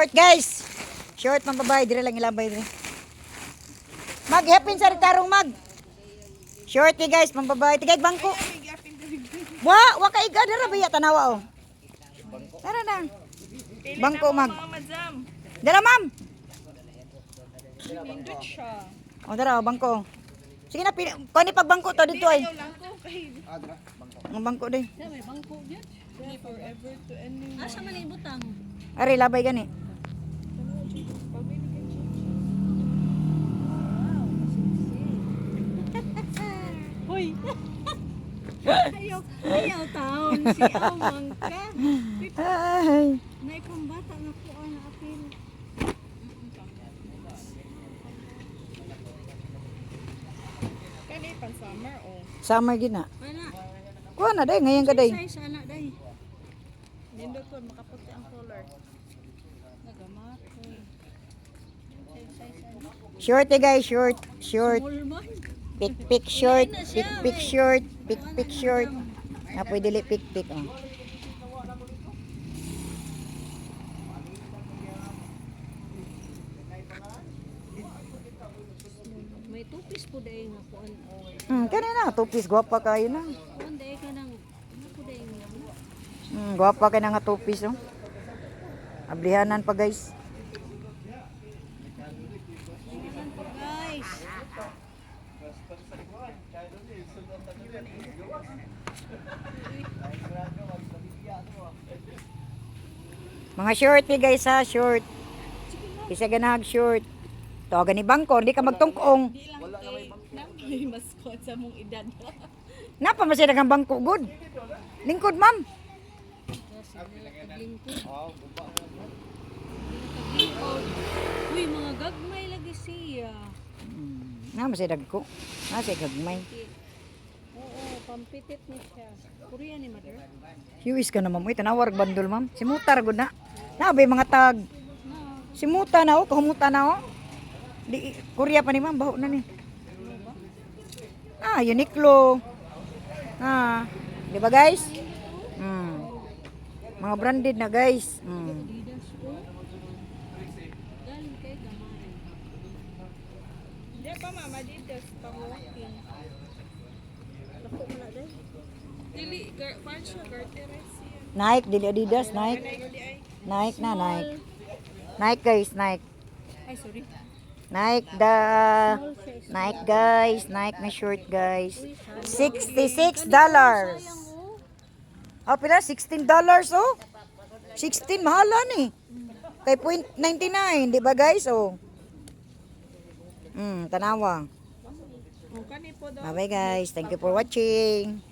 Short guys. Short mga babae. Dire lang ilabay dire. Mag, hapin sa ritarong mag. Shorty guys, mga babae. Tigay bangko. Wa ka iga. Dara ba tanawa oh. Tara na. Bangko mag. Dara ma'am. O dara bangko. Sige na, kani pag bangko to dito ay. Ang bangko din. Bangko gyud. Forever to any. Asa man ibutang? Ari labay gani. Hoy. Ayaw taon si Amang ka. Ay. Nay pambata na ko ang apil. Kani pan summer oh. Summer gina. Ana. Kuha na day, ngayon ka day. Size ana day. Nindot ko makaputi ang color. Nagamat ko. Size ana. Shorty guys, short. Short. Mulman. Pick short. Pick short. Pick short. Na pwede li pick oh. May tupis po day nga kuan. Kanina, tupis gwapa kayo na. Kuan day ka nang po day nga. Gwapa ka na nga tupis oh. Ablihanan pa guys. Guys. Mga short ni guys ha, short. Isa ganag short. To gani bangko, di ka magtungkong. Wala na may mascot sa mong edad. Napa masay dagang bangko good. Lingkod ma'am. Uy, mga gagmay lagi siya. Na masay dagko. Na say gagmay. Oo, pampitit ni siya. Korean ni mother. Hiwis ka na ma'am. Uy, tanawar bandol ma'am. Simutar gud na. Nabay mga tag. Simuta na oh, kahumuta na oh. Di Korea pa ni ma'am, baho na ni. Uniqlo. Di ba guys? Mga branded na guys. Adidas ko. Galing kay gamay. Di pa mama Adidas pang walking. Lako mo na day. Dili, parang siya Garteres siya. Nike, dili Adidas, Nike. Nike na, Nike. Nike guys, Nike. Ay, sorry. Nike Nike guys, Nike na short guys. $66. Oh, pila? $16 oh. 16 mahala ni. Kay .99, di ba guys? Oh. Tanawa. O, kani po daw. Bye bye guys. Thank you for watching.